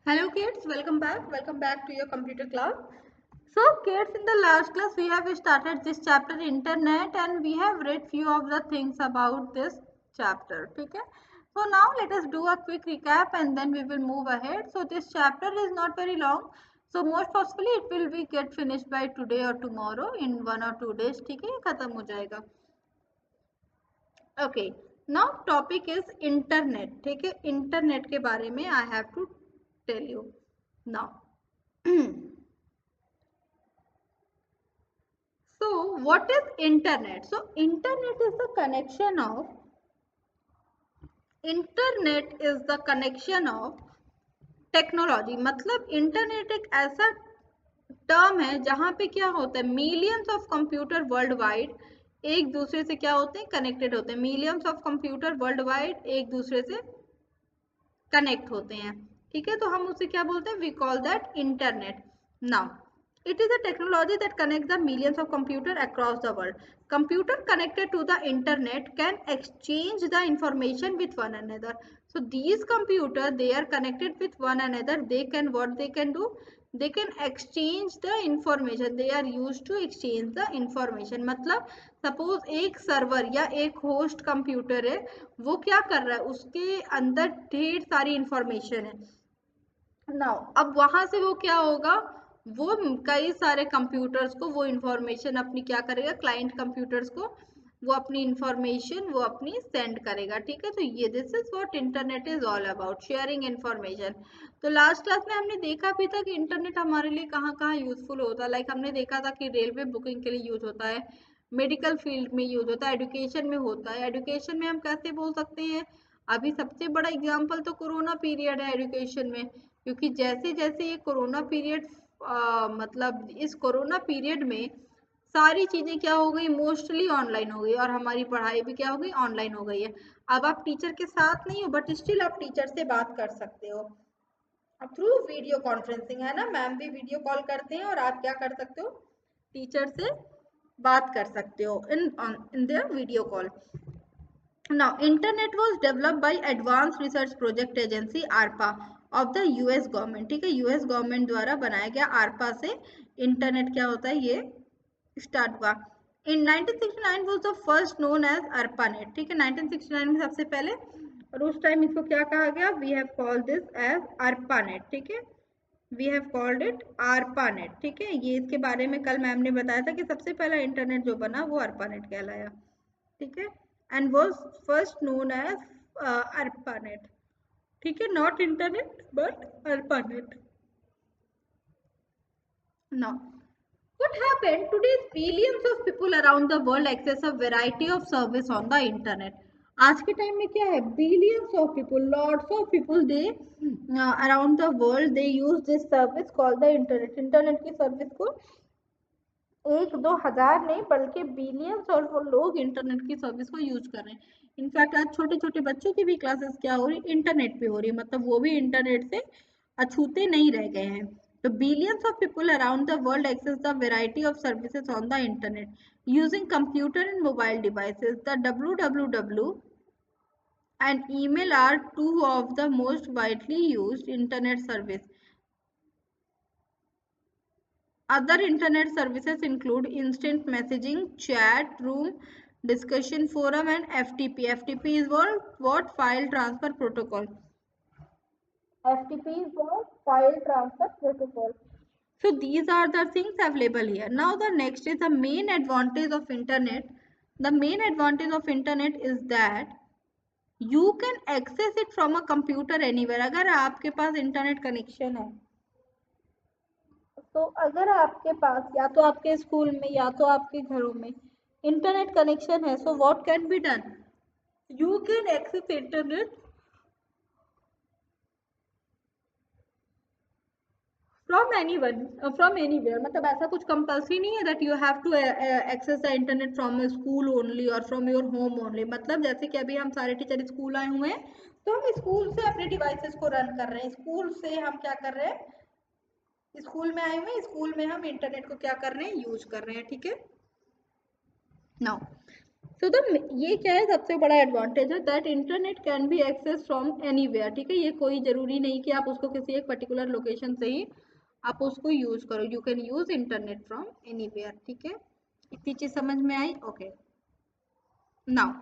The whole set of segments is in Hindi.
Hello kids, welcome back to your computer class. So kids, in the last class we have started this chapter internet and we have read few of the things about this chapter. Okay. So now let us do a quick recap and then we will move ahead. So this chapter is not very long. So most possibly it will be get finished by today or tomorrow in 1 or 2 days. ठीक है, खत्म हो जाएगा. Okay. Now topic is internet. ठीक है, internet के बारे में I have to tell you now. So what is internet? So internet is the connection of technology. मतलब इंटरनेट एक ऐसा टर्म है जहां पे क्या होता है, millions of computer world wide एक दूसरे से क्या होते हैं, कनेक्टेड होते हैं. Millions of computer world wide एक दूसरे से कनेक्ट होते हैं. ठीक है, तो हम उसे क्या बोलते हैं, we call that internet. Now it is a technology that connects the millions of computers across the world. Computer connected to the internet can exchange the information with one another. So these computers, they are connected with one another. They can, what they can do, they can exchange the information. They are used to exchange the information. मतलब सपोज एक सर्वर या एक होस्ट कंप्यूटर है, वो क्या कर रहा है, उसके अंदर ढेर सारी इंफॉर्मेशन है. नाउ अब वहां से वो क्या होगा, वो कई सारे कंप्यूटर्स को वो इंफॉर्मेशन अपनी क्या करेगा, क्लाइंट कंप्यूटर्स को वो अपनी इंफॉर्मेशन वो अपनी सेंड करेगा. ठीक है, तो ये this is what internet is all about, sharing information. तो लास्ट क्लास में हमने देखा भी था कि इंटरनेट हमारे लिए कहाँ कहाँ यूजफुल होता है. लाइक हमने देखा था कि रेलवे बुकिंग के लिए यूज होता है, मेडिकल फील्ड में यूज होता है, एजुकेशन में होता है. एजुकेशन में हम कैसे बोल सकते हैं, अभी सबसे बड़ा एग्जाम्पल तो कोरोना पीरियड है एजुकेशन में. क्योंकि जैसे जैसे ये कोरोना पीरियड मतलब इस कोरोना पीरियड में सारी चीजें क्या हो गई, मोस्टली ऑनलाइन हो गई और हमारी पढ़ाई भी क्या हो गई, ऑनलाइन हो गई है. अब आप टीचर के साथ नहीं हो बट स्टिल आप टीचर से बात कर सकते हो थ्रू वीडियो कॉन्फ्रेंसिंग, है ना. मैम भी वीडियो कॉल करते हैं और आप क्या कर सकते हो, टीचर से बात कर सकते हो in the video call. Now, internet was developed by Advanced Research Project Agency ARPA of the US government. ठीक है, यूएस गवर्नमेंट द्वारा बनाया गया आरपा से इंटरनेट क्या होता है, ये स्टार्ट हुआ. इन 1969 was the first known as ARPANET. ठीक है, 1969 में सबसे पहले, और उस टाइम इसको क्या कहा गया, we have called this as ARPANET. ठीक है, we have called it ARPANET. ठीक है, ये इसके बारे में कल मैम ने बताया था कि सबसे पहला इंटरनेट जो बना वो ARPANET कहलाया. ठीक है, and was first known as ARPANET. ठीक है, not internet but ARPANET. Now, what happened today is billions of people around the world access a variety of service on the internet. आज के टाइम में क्या है, billions of people, lots of people, they around the world they use this service called the internet. Internet की सर्विस को एक दो हजार नहीं बल्कि बिलियंस और लोग इंटरनेट की सर्विस को यूज कर रहे हैं. इनफैक्ट आज छोटे छोटे बच्चों की भी क्लासेस क्या हो रही, इंटरनेट पे हो रही है. मतलब वो भी इंटरनेट से अछूते नहीं रह गए हैं. तो billions of people around the world access the variety of services on the internet using computer and mobile devices. The www and email are two of the most widely used internet service. Other internet services include instant messaging, chat room, discussion forum, and FTP. FTP is what? File transfer protocol. FTP is what? File transfer protocol. So these are the things available here. Now the next is the main advantage of internet. The main advantage of internet is that you can access it from a computer anywhere. अगर आपके पास इंटरनेट कनेक्शन है, तो अगर आपके पास या तो आपके स्कूल में या तो आपके घरों में इंटरनेट कनेक्शन है, so what can be done, you can access internet from anyone, from anywhere. मतलब ऐसा कुछ कंपल्सरी नहीं है that you have to access the internet from school only और फ्रॉम योर होम ओनली. मतलब जैसे कि अभी हम सारे टीचर स्कूल आए हुए हैं तो हम स्कूल से अपने डिवाइसेस को रन कर रहे हैं. स्कूल से हम क्या कर रहे हैं, स्कूल में आए हुए हैं, स्कूल में हम इंटरनेट को क्या कर रहे हैं, यूज कर रहे हैं. ठीक है, नाउ सो द ये क्या है सबसे बड़ा एडवांटेज है that internet can be access from anywhere, ठीक है। ये कोई जरूरी नहीं कि आप उसको किसी एक पर्टिकुलर लोकेशन से ही आप उसको यूज करो, you can use internet from anywhere, ठीक है। इतनी चीज समझ में आई? Okay, now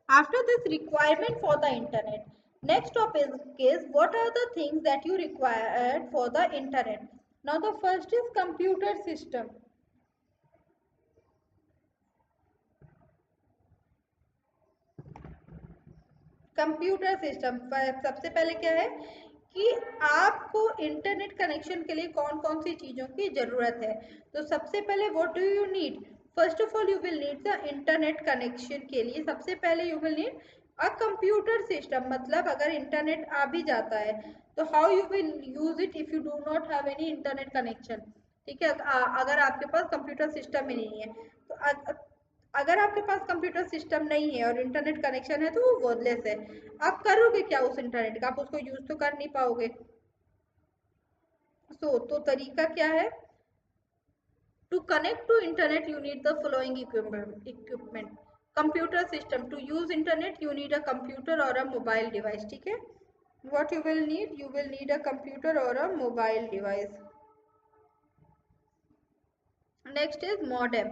after this requirement for the internet, next topic is what are the things that you require for the internet. Now the first is computer system. Computer system सबसे पहले क्या है कि आपको इंटरनेट कनेक्शन के लिए कौन कौन सी चीजों की जरूरत है। तो सबसे पहले what do you need? First of all you will need the internet connection के लिए सबसे पहले you will need a computer system. मतलब अगर इंटरनेट आ भी जाता है तो how you will use it if you do not have any internet connection, ठीक है। अगर आपके पास कंप्यूटर सिस्टम ही नहीं है तो अगर आपके पास कंप्यूटर सिस्टम नहीं है और इंटरनेट कनेक्शन है तो वो वर्डलेस है। आप करोगे क्या उस इंटरनेट का? आप उसको यूज तो कर नहीं पाओगे। तो तरीका क्या है? To connect to internet you need the following equipment. Computer system, to use internet you need a computer और अ मोबाइल डिवाइस, ठीक है। what you will need a computer or a mobile device. Next is modem.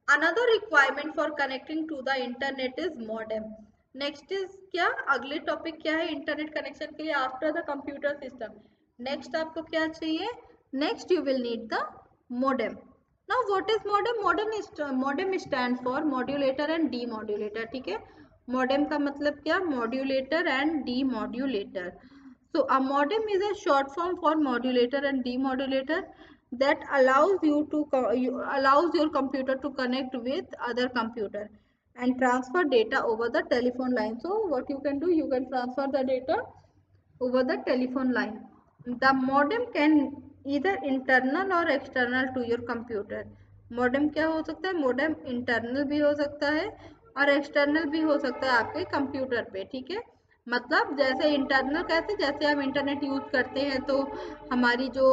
Another requirement for connecting to the internet is modem. Next is क्या? अगले टॉपिक क्या है इंटरनेट कनेक्शन के लिए after the computer system? Next आपको क्या चाहिए? Next you will need the modem. Now what is modem? Modem stands for modulator and demodulator, ठीक है। modem का मतलब क्या? modulator and demodulator. So a modem is a short form for modulator and demodulator that allows your computer to connect with other computer and transfer data over the telephone line. So what you can do, you can transfer the data over the telephone line. The modem can either internal or external to your computer. modem क्या हो सकता है? modem internal भी हो सकता है और external भी हो सकता है आपके कंप्यूटर पे, ठीक है। मतलब जैसे इंटरनल कैसे, जैसे हम इंटरनेट यूज करते हैं तो हमारी जो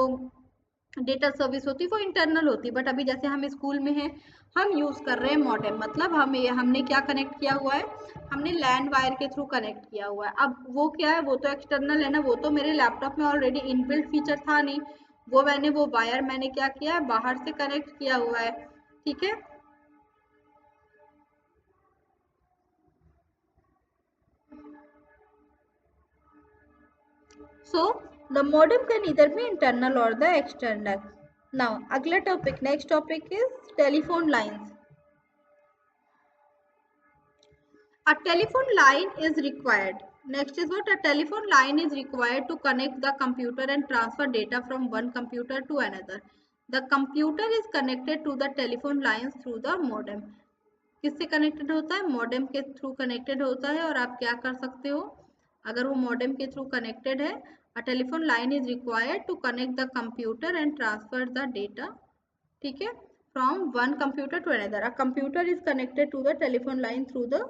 डेटा सर्विस होती है वो इंटरनल होती है, बट अभी जैसे हम स्कूल में हैं हम यूज कर रहे हैं मॉडेम। मतलब हमने क्या कनेक्ट किया हुआ है? हमने लैंड वायर के थ्रू कनेक्ट किया हुआ है। अब वो क्या है? वो तो एक्सटर्नल है ना, वो तो मेरे लैपटॉप में ऑलरेडी इनबिल्ट फीचर था नहीं। वो वायर मैंने क्या किया है? बाहर से कनेक्ट किया हुआ है, ठीक है। So the modem can either be internal or the external. Now, अगला topic, next topic is telephone lines. A telephone line is required. Next is what? A telephone line is required to connect the computer and transfer data from one computer to another. The computer is connected to the telephone lines through the modem. किससे कनेक्टेड होता है? मॉडेम के थ्रू कनेक्टेड होता है। और आप क्या कर सकते हो अगर वो मॉडेम के थ्रू कनेक्टेड है? A telephone line is required to connect the computer and transfer the data, ठीक है, from one computer to another. A computer is connected to the telephone line through the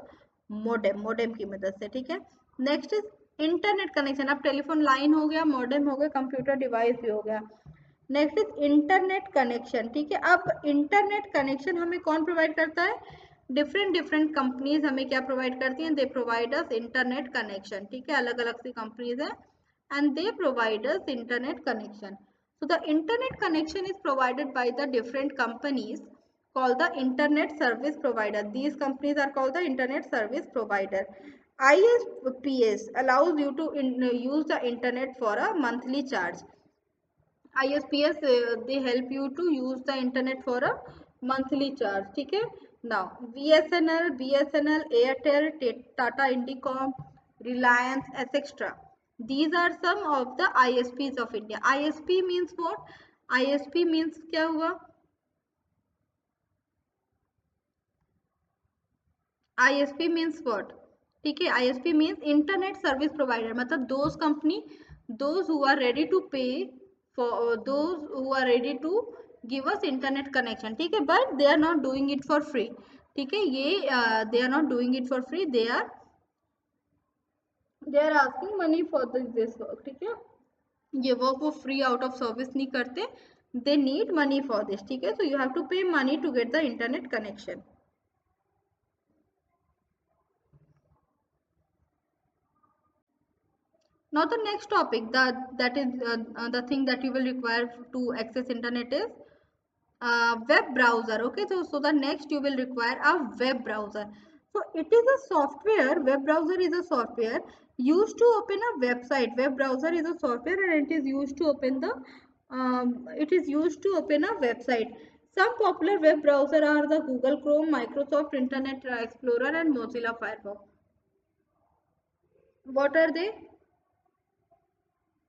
modem की मदद से, ठीक है। Next is internet connection. अब टेलीफोन लाइन हो गया, मॉडेम हो गया, कंप्यूटर डिवाइस भी हो गया। नेक्स्ट इज इंटरनेट कनेक्शन, ठीक है। अब इंटरनेट कनेक्शन हमें कौन प्रोवाइड करता है? डिफरेंट कंपनीज हमें क्या प्रोवाइड करती हैं? They provide us internet connection, ठीक है। अलग अलग सी कंपनीज है and they provide us internet connection. So the internet connection is provided by the different companies called the internet service provider. These companies are called the internet service provider. ISPs allows you to use the internet for a monthly charge. ISPs they help you to use the internet for a monthly charge, ठीक है। Now BSNL, Airtel, Tata Indicom, Reliance, etc. These are some of the ISPs of India. ISP means what? ISP means क्या हुआ? ISP means what? ठीक है, ISP means internet service provider, मतलब those who are ready to pay for those who are ready to give us internet connection, ठीक है, but they are not doing it for free, ठीक है। ये they are not doing it for free, they are asking money for this work, ठीक है। ये वर्क वो फ्री आउट ऑफ सर्विस नहीं करते, they need money for this. ठीक है, so you have to pay money to get the internet connection. Now the next topic, that is the thing that you will require to access internet is web browser. Okay, so the next you will require a web browser. So it is a software. Web browser is a software used to open a website. Web browser is a software and it is used to open the a website. Some popular web browser are the Google Chrome, Microsoft Internet Explorer and Mozilla Firefox. What are they?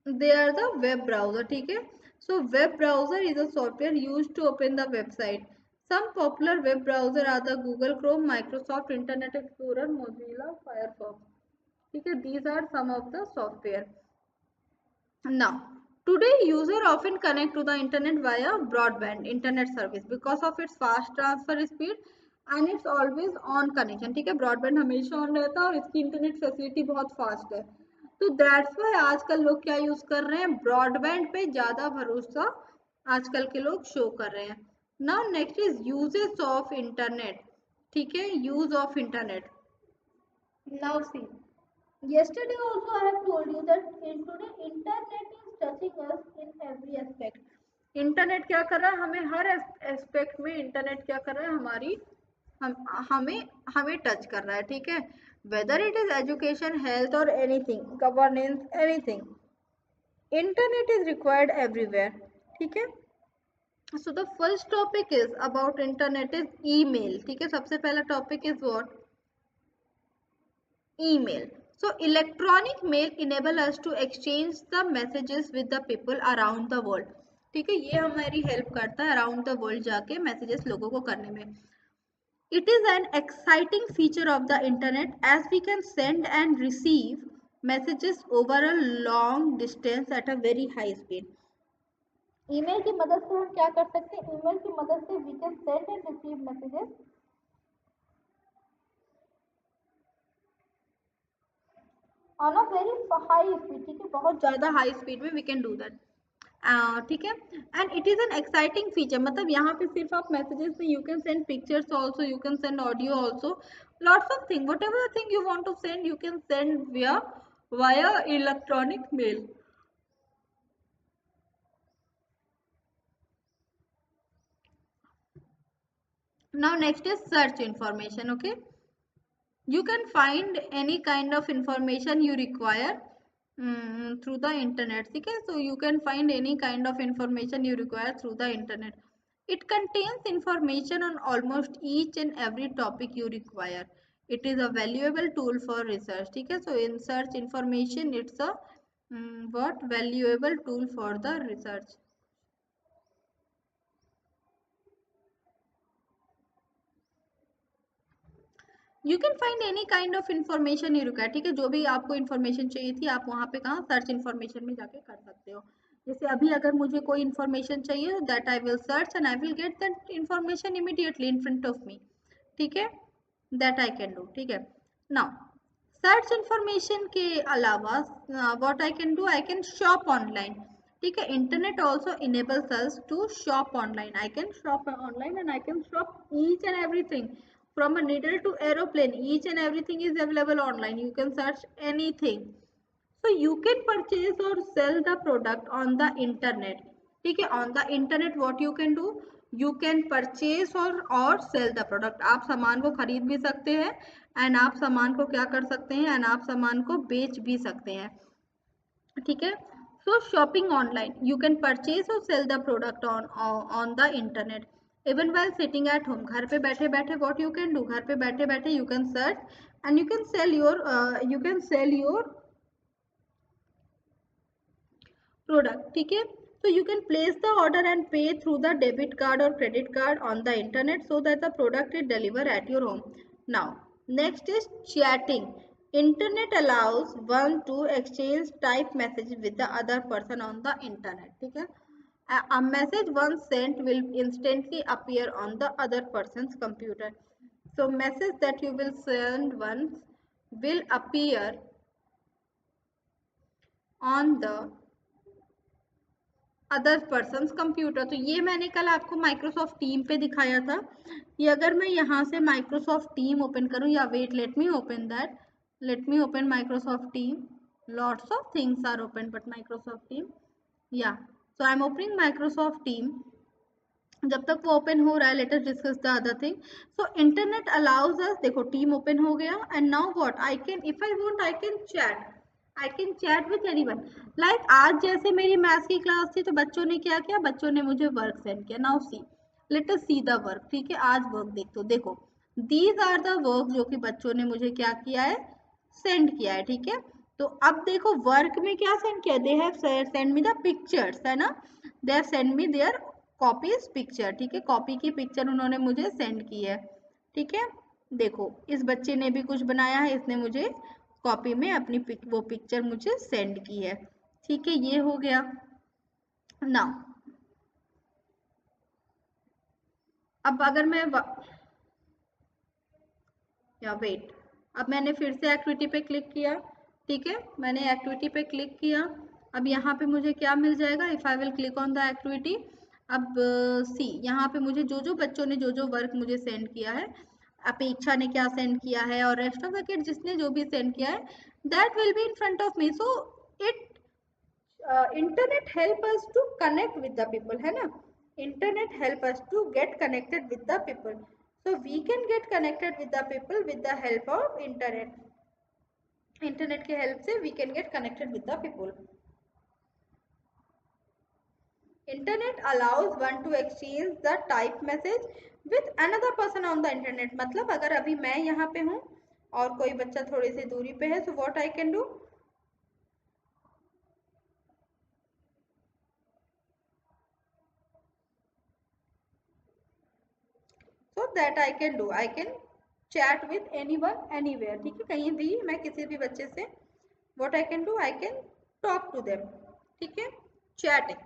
They are the web browser. ठीक है, so web browser is a software used to open the website. Some popular web browser are the Google Chrome, Microsoft Internet Explorer, Mozilla Firefox. ठीक है, these are some of the software. Now, today user often connect to the internet via broadband internet service because of its fast transfer speed and it's always on connection. ठीक है, broadband हमेशा on रहता है और इसकी internet facility बहुत fast है. तो that's why आजकल लोग क्या यूज कर रहे हैं, ब्रॉडबैंड पे ज्यादा भरोसा आजकल के लोग शो कर रहे हैं. Now next is uses of internet. ठीक है, use of internet. Now see, yesterday also I have told you that in today internet is touching us in every aspect. Internet क्या कर रहा है, हमें हर एस्पेक्ट में इंटरनेट क्या कर रहा है, हमें हमें टच कर रहा है. ठीक है, whether it is education, health or anything, governance, anything, internet is required everywhere. ठीक है, so the first topic is about internet is email. ठीक है, सबसे पहला topic is what, email. So electronic mail enable us to exchange the messages with the people around the world. ठीक है, ये हमारी हेल्प करता है अराउंड द वर्ल्ड जाके मैसेजेस लोगों को करने में. It is an exciting feature of the internet as we can send and receive messages over a long distance at a very high speed. Email की मदद से हम क्या कर सकते हैं, ईमेल की मदद से we can send and receive messages on a very high speed. ठीक है, बहुत ज़्यादा हाई स्पीड में we can do that. ठीक है, and it is an exciting feature. मतलब यहाँ पे सिर्फ आप मैसेजेस में you can send pictures also, you can send audio also, lots of thing, whatever thing you want to send you can send via electronic mail. Now next is search information. Okay, you can find any kind of information you require through the internet. ठीक है, so you can find any kind of information you require through the internet. It contains information on almost each and every topic you require. It is a valuable tool for research. ठीक है, so in search information it's a what valuable tool for the research. You can find any kind of information you require. ठीक है, जो भी आपको इन्फॉर्मेशन चाहिए थी आप वहाँ पे कहाँ सर्च इन्फॉर्मेशन में जाके कर सकते हो. जैसे अभी अगर मुझे कोई इन्फॉर्मेशन चाहिए that I will search and I will get that information immediately in front of मी. ठीक है, दैट आई कैन डू. ठीक है, नाउ सर्च इन्फॉर्मेशन के अलावा what I can do, I can shop online. ठीक है, internet also enables us to shop online. I can shop online and I can shop each and everything. From a needle to aeroplane, each and everything is available online. You can search anything. So you can purchase or sell the product on the internet. ठीक है, on the internet what you can do, you can purchase or sell the product. आप सामान को खरीद भी सकते हैं and आप सामान को क्या कर सकते हैं, and आप सामान को बेच भी सकते हैं. ठीक है, so shopping online, you can purchase or sell the product on the internet. Even while sitting at home, घर पे बैठे बैठे what you can do, घर पे बैठे बैठे you can search and you can sell your product. ठीक है, so you can place the order and pay through the debit card or credit card on the internet so that the product is delivered at your home. Now next is chatting. Internet allows one to exchange type messages with the other person on the internet. ठीक है, a message once sent will instantly appear on the other person's computer. So message that you will send once will appear on the other person computer. तो ये मैंने कल आपको माइक्रोसॉफ्ट टीम पे दिखाया था कि अगर मैं यहाँ से माइक्रोसॉफ्ट टीम ओपन करूँ, या wait let me open that, let me open Microsoft team, lots of things are open but Microsoft team, या so I am opening Microsoft team. जब तक वो ओपन हो रहा है, let us discuss the other thing. So internet allows us, देखो टीम ओपन हो गया, and now what I can, if I want I can chat, I can chat with anyone. Like आज जैसे मेरी मैथ्स की क्लास थी, तो बच्चों ने क्या किया, बच्चों ने मुझे वर्क सेंड किया। Now see, let us see the work, ठीक है, आज वर्क देखो, देखो दीज आर द वर्क जो कि बच्चों ने मुझे क्या किया है, सेंड किया है, ठीक है। तो अब देखो वर्क में क्या सेंड किया, they have send me the pictures, है ना, they have send me their copies picture, ठीक है, कॉपी की पिक्चर उन्होंने मुझे सेंड की है, ठीक है। देखो इस बच्चे ने भी कुछ बनाया है, इसने मुझे कॉपी में अपनी वो पिक्चर मुझे सेंड की है, ठीक है, ये हो गया। नाउ अब अगर मैं या वेट, अब मैंने फिर से एक्टिविटी पे क्लिक किया, ठीक है, मैंने एक्टिविटी पे क्लिक किया। अब यहाँ पे मुझे क्या मिल जाएगा, if I will click on the activity. अब सी यहाँ पे मुझे जो जो बच्चों ने जो जो वर्क मुझे सेंड किया है, अपेक्षा ने क्या सेंड किया है, और रेस्ट ऑफ द किड जिसने जो भी सेंड किया है, that will be in front of me. So it internet help us to connect with the people, है ना, internet help us to get connected with the people. So we can get connected with the people with the help of internet. Internet के हेल्प से we can get connected with the people. Internet allows one to exchange the type message with another person on the internet. मतलब अगर अभी मैं यहाँ पे हूँ और कोई बच्चा थोड़ी सी दूरी पे है, so what I can do? So that I can do. I can chat with anyone anywhere. ठीक है, कहीं भी मैं किसी भी बच्चे से what I can do, I can talk to them, ठीक है, chatting.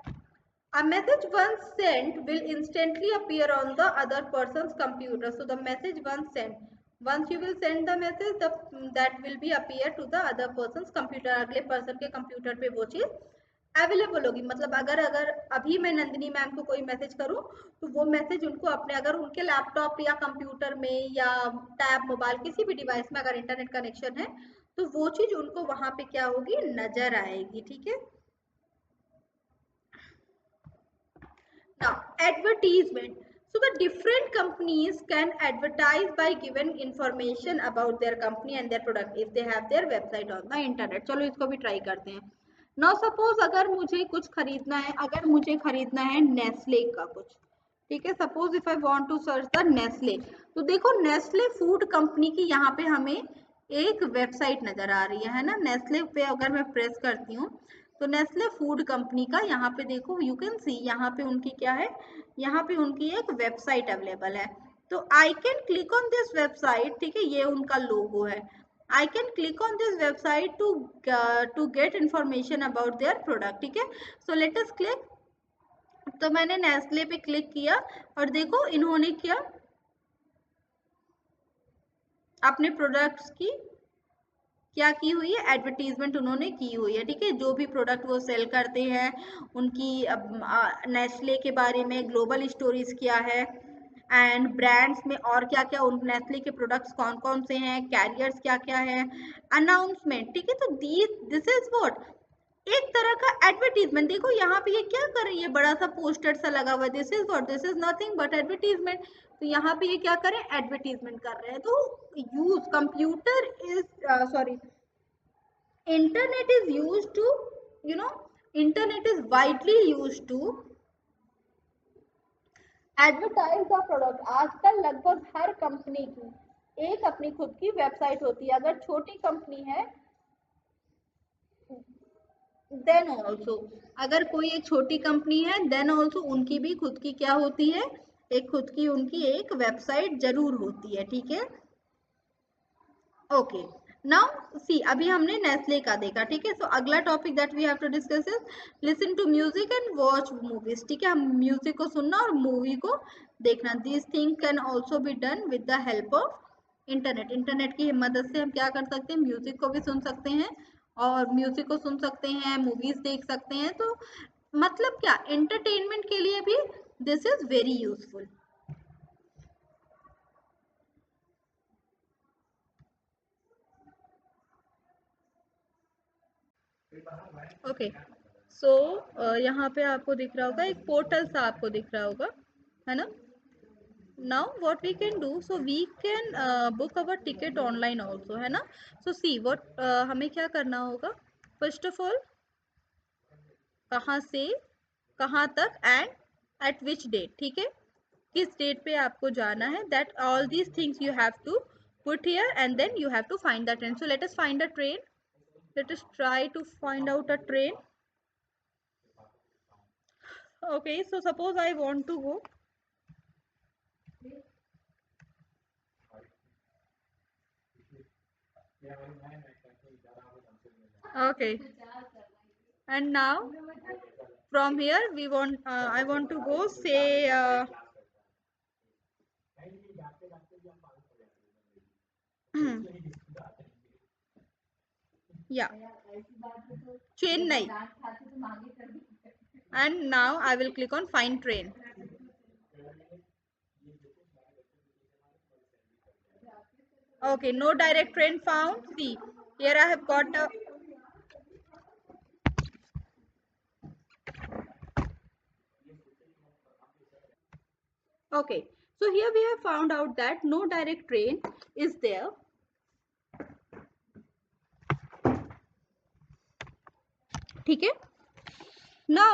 A message once sent will instantly appear on the other person's computer. So the message once sent, once you will send the message, that will be appear to the other person's computer. अगले person के computer पे वो चीज अवेलेबल होगी। मतलब अगर अगर अभी मैं नंदिनी मैम को कोई मैसेज करूं, तो वो मैसेज उनको अपने, अगर उनके लैपटॉप या कंप्यूटर में या टैब मोबाइल किसी भी डिवाइस में अगर इंटरनेट कनेक्शन है, तो वो चीज उनको वहां पे क्या होगी, नजर आएगी, ठीक है। Now, advertisement. So the different companies can advertise by giving information about their company and their product if they have their website on the internet. चलो इसको भी ट्राई करते हैं। Now suppose अगर मुझे कुछ खरीदना है, अगर मुझे खरीदना है नेस्ले का कुछ, ठीक है, suppose if I want to search the Nestle, तो देखो नेस्ले फूड कंपनी की यहाँ पे हमें एक वेबसाइट नजर आ रही है ना, नेस्ले पे अगर मैं प्रेस करती हूँ, तो नेस्ले फूड कंपनी का यहाँ पे देखो, यू कैन सी यहाँ पे उनकी क्या है, यहाँ पे उनकी एक वेबसाइट अवेलेबल है। तो I can click on this website, ठीक है, ये उनका लोगो है। I can click on this website to get information about their product, ठीक है। So let us click. तो मैंने नेस्ले पे क्लिक किया और देखो इन्होंने क्या, अपने प्रोडक्ट्स की क्या की हुई है, एडवर्टीजमेंट उन्होंने की हुई है, ठीक है, जो भी प्रोडक्ट वो सेल करते हैं उनकी, नेस्ले के बारे में ग्लोबल स्टोरीज क्या है, एंड ब्रांड्स में और क्या क्या उन नेस्ले के प्रोडक्ट्स कौन कौन से हैं, कैरियर्स क्या क्या है, अनाउंसमेंट, ठीक है। तो दिस इज व्हाट, एक तरह का एडवर्टीजमेंट। देखो यहाँ पे ये क्या कर रही है, बड़ा सा पोस्टर सा लगा हुआ है, this is what, this is nothing but advertisement. तो यहाँ पे ये क्या करें, एडवर्टीजमेंट कर रहे हैं। तो use computer is, sorry, internet is used to, you know, internet is widely used to advertise the product. आजकल लगभग हर कंपनी की एक अपनी खुद की वेबसाइट होती है। अगर छोटी कंपनी है देन ऑल्सो, अगर कोई एक छोटी कंपनी है देन ऑल्सो उनकी भी खुद की क्या होती है, एक खुद की उनकी एक वेबसाइट जरूर होती है, ठीक है। ओके, नाउ सी, अभी हमने नेस्ले का देखा, ठीक है। सो अगला topic that we have to discuss is listen to music and watch movies, ठीक है, हम म्यूजिक को सुनना और मूवी को देखना। This thing can also be done with the help of internet. Internet की मदद से हम क्या कर सकते हैं, म्यूजिक को भी सुन सकते हैं और म्यूजिक को सुन सकते हैं, मूवीज देख सकते हैं। तो मतलब क्या, एंटरटेनमेंट के लिए भी this is very useful. Okay, so यहाँ पे आपको दिख रहा होगा एक पोर्टल सा आपको दिख रहा होगा, है ना। Now what we can do, so we can book our ticket online also, है ना। So see what हमें क्या करना होगा, first of all कहाँ से कहाँ तक एंड एट विच डेट, ठीक है, किस डेट पे आपको जाना है, that all these things you have to put here and then you have to find the train. So let us find a train, let us try to find out a train. Okay, so suppose I want to go, okay, and now from here we want I want to go, say yeah, Chennai, and now I will click on find train. Okay, no direct train found. See, here I have got a, okay, so here we have found out that no direct train is there. ठीक है, now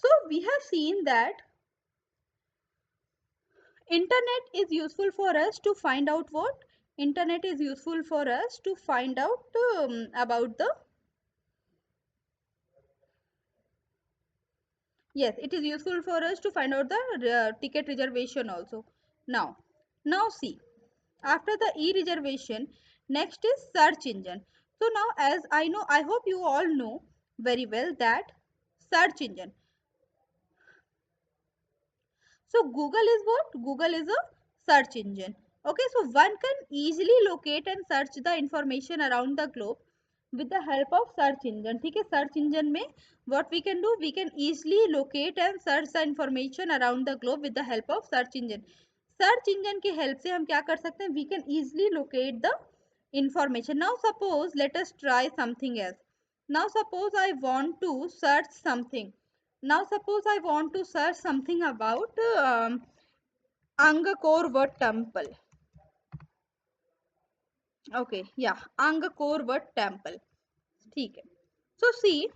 so we have seen that internet is useful for us to find out what, internet is useful for us to find out about the, yes, it is useful for us to find out the ticket reservation also. Now see, after the e-reservation, next is search engine. So now, as I know, I hope you all know very well that search engine, so Google is what, Google is a search engine. Okay, so one can easily locate and search the information around the globe with the help of search engine. ठीक है, search engine में what we can do, we can easily locate and search the information around the globe with the help of search engine. search engine की help से हम क्या कर सकते हैं, we can easily locate the information. Now suppose let us try something else. Now suppose I want to search something. Now suppose I want to search something about Angkor Wat temple. Okay, yeah, Angkor Wat temple. ठीक है, so see,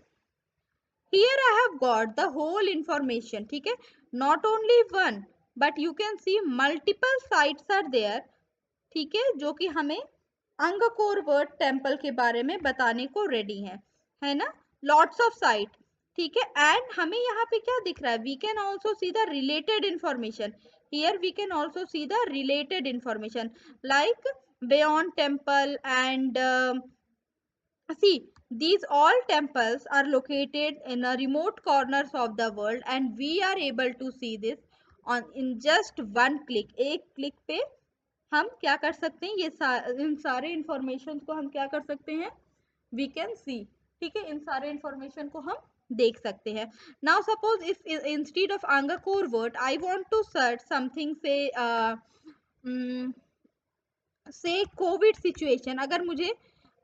here I have got the whole information. ठीक है, not only one but you can see multiple sites are there. ठीक है, जो कि हमें अंगकोर वर्ट टेम्पल के बारे में बताने को रेडी है ना, लॉट्स ऑफ साइट। ठीक है, एंड हमें यहाँ पे क्या दिख रहा है, we can also see the related information, here we can also see the related information like beyond temple and see, these all temples are located in a remote corners of the world and we are able to see this on in just one click. एक क्लिक पे हम क्या कर सकते हैं, ये इन सारे इंफॉर्मेशन को हम क्या कर सकते हैं, वी कैन सी। ठीक है, इन सारे इंफॉर्मेशन को हम देख सकते हैं। Now suppose if instead of Angkor word I want to search something say covid situation, अगर मुझे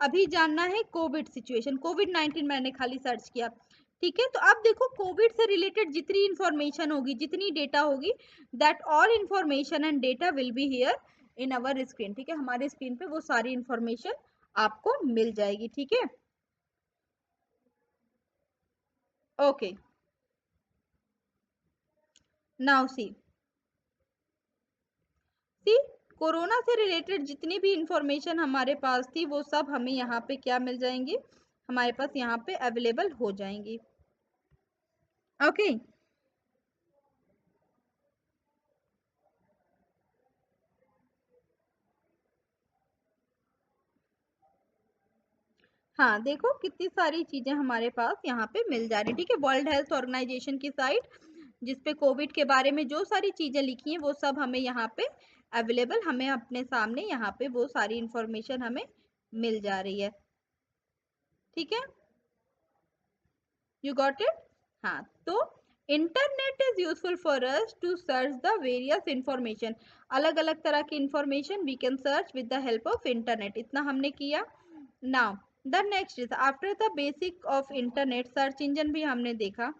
अभी जानना है कोविड सिचुएशन, कोविड-19 मैंने खाली सर्च किया। ठीक है, तो अब देखो कोविड से रिलेटेड जितनी इंफॉर्मेशन होगी, जितनी डेटा होगी, that all information and data will be here in our screen. ठीक है, हमारे स्क्रीन पे वो सारी इंफॉर्मेशन आपको मिल जाएगी। ठीक है, ओके, नाउ सी कोरोना से रिलेटेड जितनी भी इंफॉर्मेशन हमारे पास थी वो सब हमें यहाँ पे क्या मिल जाएंगी, हमारे पास यहाँ पे अवेलेबल हो जाएंगी। ओके, हाँ देखो कितनी सारी चीजें हमारे पास यहाँ पे मिल जा रही है। ठीक है, वर्ल्ड हेल्थ ऑर्गेनाइजेशन की साइट जिसपे कोविड के बारे में जो सारी चीजें लिखी हैं वो सब हमें यहाँ पे अवेलेबल, हमें अपने सामने यहाँ पे वो सारी इंफॉर्मेशन हमें मिल जा रही है। ठीक है, यू गॉट इट। हाँ, तो internet is useful for us to search the various information, अलग अलग तरह की information we can search with the help of internet, इतना हमने किया। Now the next is after the basic of internet, search engine भी हमने देखा।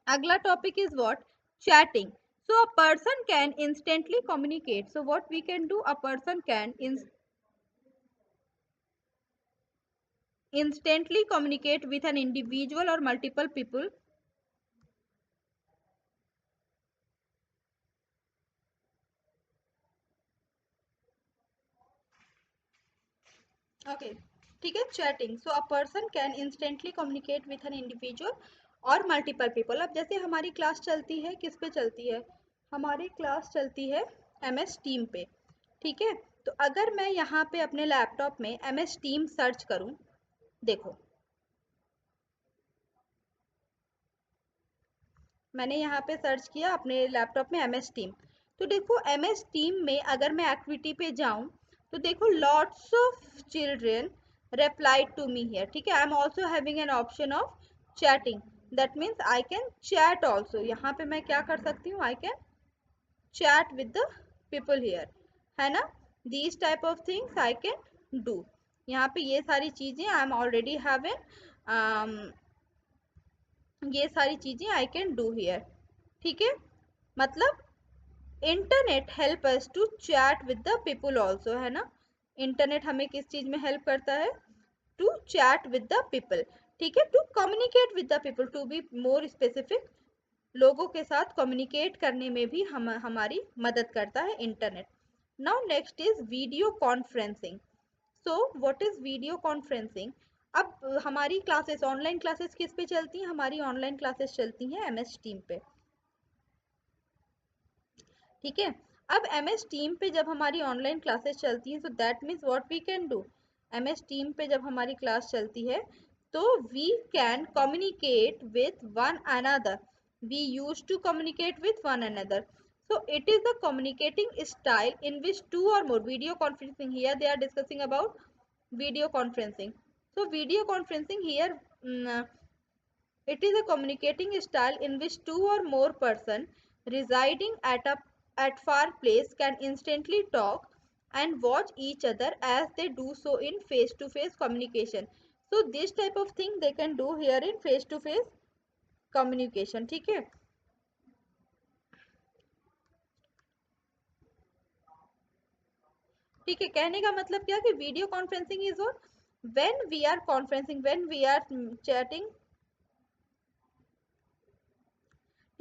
अगला topic is what, chatting. So a person can instantly communicate, so what we can do, a person can instantly communicate with an individual or multiple people. Okay, ठीक है, chatting. So a person can instantly communicate with an individual और मल्टीपल पीपल। अब जैसे हमारी क्लास चलती है, किस पे चलती है, हमारी क्लास चलती है MS टीम पे, ठीक है। तो अगर मैं यहाँ पे अपने लैपटॉप में MS टीम सर्च करूँ, देखो मैंने यहाँ पे सर्च किया अपने लैपटॉप में MS टीम, तो देखो MS टीम में अगर मैं एक्टिविटी पे जाऊँ तो देखो lots of children replied to me here, ठीक है। I am also having an option of chatting, that means I can chat also. यहाँ पे मैं क्या कर सकती हूँ, I can chat with the people here, है ना। these type of things I can do। यहाँ पे ये सारी चीजें आई एम ऑलरेडी हैविंग, ये सारी चीजें आई कैन डू हियर, ठीक है। मतलब internet help us to chat with the people also, है ना। इंटरनेट हमें किस चीज में हेल्प करता है, to chat with the people, ठीक है, to communicate with the people, to be more specific, लोगों के साथ कम्युनिकेट करने में भी हमारी मदद करता है internet. Now next is video conferencing. So what is video conferencing. अब हमारी क्लासेस, ऑनलाइन क्लासेस किस पे चलती हैं, हमारी ऑनलाइन क्लासेस चलती हैं MS टीम पे, ठीक है। अब MS टीम पे जब हमारी ऑनलाइन क्लासेस चलती हैं, तो that means what we can do, MS team पे जब हमारी क्लास चलती है तो we can communicate with one another, we used to communicate with one another, so it is the communicating style in which two or more, video conferencing, here they are discussing about video conferencing, so video conferencing here, it is a communicating style in which two or more person residing at far place can instantly talk and watch each other as they do so in face to face communication। so this type of thing they can do here in face to face communication, ठीक है। ठीक है, कहने का मतलब क्या कि video conferencing is on when we are conferencing, when we are chatting,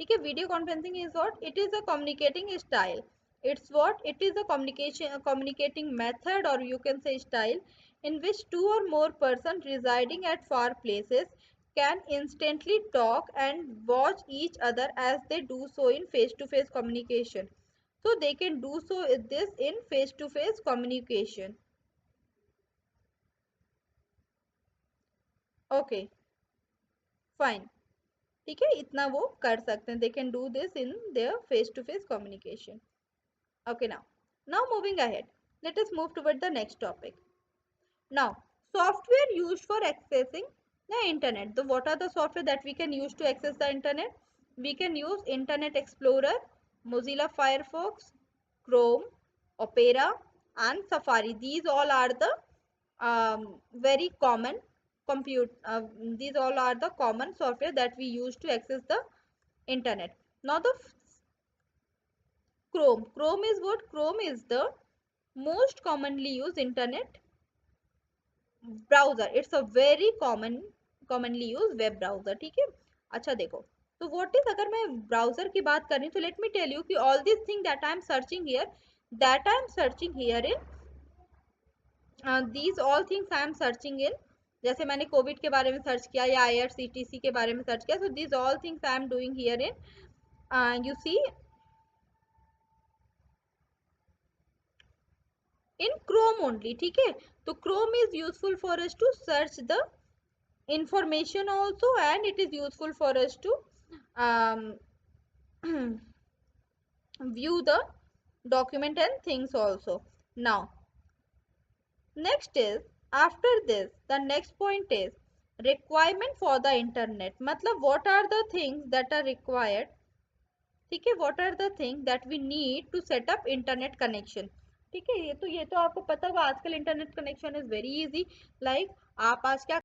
ठीक है। Video conferencing is what, it is a communicating style, it's what, it is a communicating method और you can say style in which two or more persons residing at far places can instantly talk and watch each other as they do so in face to face communication, so they can do so this in face to face communication। okay, fine, ठीक है, इतना वो कर सकते हैं, they can do this in their face to face communication। okay, now moving ahead, let us move toward the next topic। now software used for accessing the internet, so what are the software that we can use to access the internet, we can use Internet Explorer, Mozilla Firefox, Chrome, Opera and Safari, these all are the very common compute these all are the common software that we use to access the internet। now the Chrome is what, Chrome is the most commonly used internet browser, it's a very commonly used web browser, ठीक है। अच्छा देखो, तो व्हाट इज, अगर मैं ब्राउजर की बात करें तो लेट मी टेल यू कि all this thing that I am searching here, that I am searching here in these all things I am searching in, जैसे मैंने कोविड के बारे में सर्च किया या IRCTC के बारे में सर्च किया, so these all things I am doing here in you see in Chrome only, ठीक है। तो Chrome is useful for us to search the information also and it is useful for us to um, view the document and things also। now next is, after this the next point is requirement for the internet मतलब what are the things that are required, ठीक है, what are the thing that we need to set up internet connection. ठीक है, ये तो आपको पता होगा आजकल internet connection is very easy. Like आप आज क्या